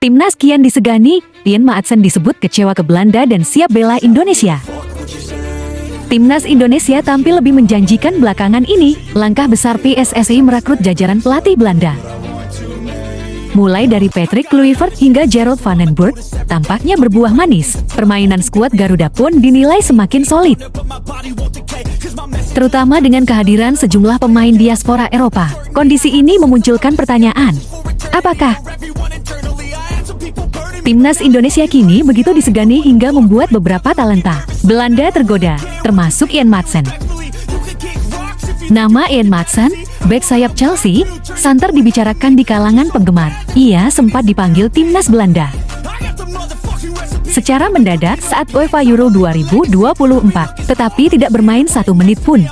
Timnas kian disegani, Ian Maatsen disebut kecewa ke Belanda dan siap bela Indonesia. Timnas Indonesia tampil lebih menjanjikan belakangan ini. Langkah besar PSSI merekrut jajaran pelatih Belanda. Mulai dari Patrick Kluivert hingga Gerald van den Burg, tampaknya berbuah manis. Permainan skuad Garuda pun dinilai semakin solid. Terutama dengan kehadiran sejumlah pemain diaspora Eropa. Kondisi ini memunculkan pertanyaan, apakah Timnas Indonesia kini begitu disegani hingga membuat beberapa talenta Belanda tergoda, termasuk Ian Maatsen. Nama Ian Maatsen, bek sayap Chelsea, santer dibicarakan di kalangan penggemar. Ia sempat dipanggil Timnas Belanda secara mendadak saat UEFA Euro 2024, tetapi tidak bermain 1 menit pun.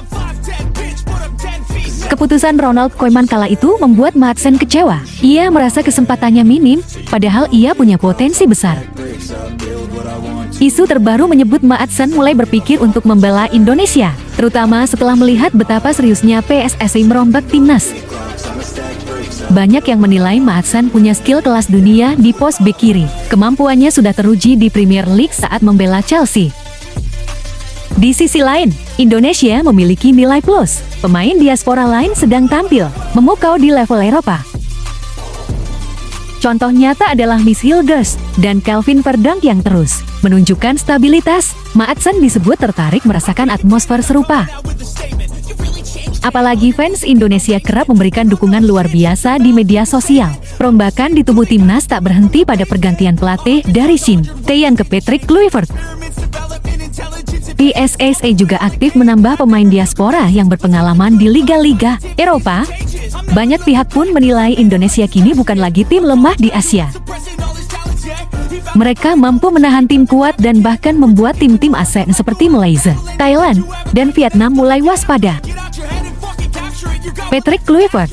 Keputusan Ronald Koeman kala itu membuat Maatsen kecewa. Ia merasa kesempatannya minim, padahal ia punya potensi besar. Isu terbaru menyebut Maatsen mulai berpikir untuk membela Indonesia, terutama setelah melihat betapa seriusnya PSSI merombak timnas. Banyak yang menilai Maatsen punya skill kelas dunia di pos bek kiri. Kemampuannya sudah teruji di Premier League saat membela Chelsea. Di sisi lain, Indonesia memiliki nilai plus. Pemain diaspora lain sedang tampil, memukau di level Eropa. Contoh nyata adalah Miss Hilgers dan Kelvin Verdonk yang terus menunjukkan stabilitas. Maatsen disebut tertarik merasakan atmosfer serupa. Apalagi fans Indonesia kerap memberikan dukungan luar biasa di media sosial. Perombakan di tubuh timnas tak berhenti pada pergantian pelatih dari Shin Tae-yeon ke Patrick Kluivert. PSSI juga aktif menambah pemain diaspora yang berpengalaman di liga-liga Eropa. Banyak pihak pun menilai Indonesia kini bukan lagi tim lemah di Asia. Mereka mampu menahan tim kuat dan bahkan membuat tim-tim ASEAN seperti Malaysia, Thailand, dan Vietnam mulai waspada. Patrick Kluivert,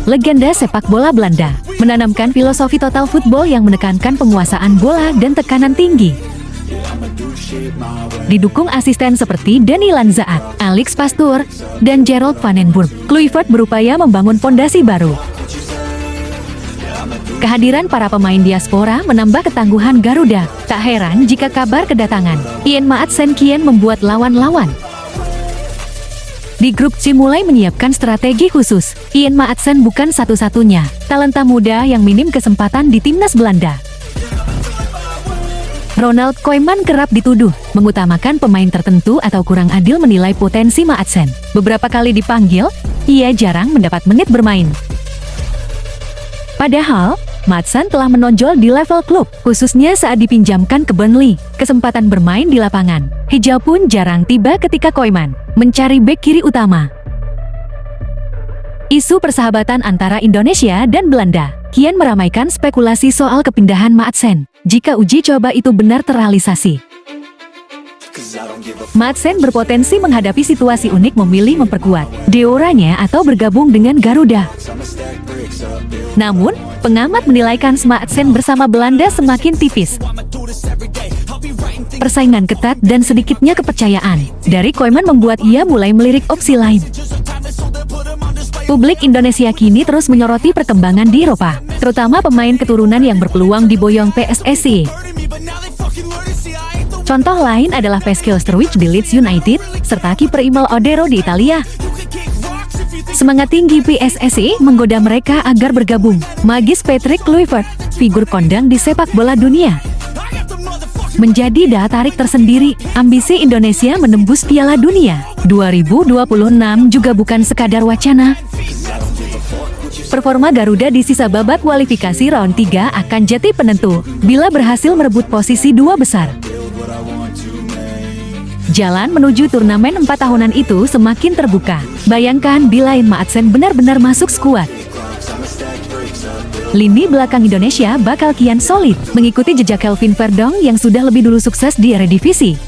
legenda sepak bola Belanda, menanamkan filosofi total football yang menekankan penguasaan bola dan tekanan tinggi. Didukung asisten seperti Danny Lanzaat, Alex Pastoor, dan Gerald van den Burg, Kluivert berupaya membangun fondasi baru. Kehadiran para pemain diaspora menambah ketangguhan Garuda. Tak heran jika kabar kedatangan Ian Maatsen kian membuat lawan-lawan di grup C mulai menyiapkan strategi khusus. Ian Maatsen bukan satu-satunya talenta muda yang minim kesempatan di timnas Belanda. Ronald Koeman kerap dituduh mengutamakan pemain tertentu atau kurang adil menilai potensi Maatsen. Beberapa kali dipanggil, ia jarang mendapat menit bermain. Padahal, Maatsen telah menonjol di level klub, khususnya saat dipinjamkan ke Burnley. Kesempatan bermain di lapangan hijau pun jarang tiba ketika Koeman mencari bek kiri utama. Isu persahabatan antara Indonesia dan Belanda kian meramaikan spekulasi soal kepindahan Maatsen. Jika uji coba itu benar terrealisasi, Maatsen berpotensi menghadapi situasi unik memilih memperkuat Deoranya atau bergabung dengan Garuda. Namun, pengamat menilai kans Maatsen bersama Belanda semakin tipis. Persaingan ketat dan sedikitnya kepercayaan dari Koeman membuat ia mulai melirik opsi lain. Publik Indonesia kini terus menyoroti perkembangan di Eropa, terutama pemain keturunan yang berpeluang diboyong PSSI. Contoh lain adalah Pascal Sturridge di Leeds United, serta kiper Imel Odero di Italia. Semangat tinggi PSSI menggoda mereka agar bergabung. Magis Patrick Kluivert, figur kondang di sepak bola dunia, menjadi daya tarik tersendiri. Ambisi Indonesia menembus Piala Dunia 2026 juga bukan sekadar wacana. Performa Garuda di sisa babak kualifikasi round 3 akan jadi penentu bila berhasil merebut posisi 2 besar. Jalan menuju turnamen 4 tahunan itu semakin terbuka. Bayangkan bila Ian Maatsen benar-benar masuk skuad. Lini belakang Indonesia bakal kian solid, mengikuti jejak Kelvin Verdonk yang sudah lebih dulu sukses di Eredivisie.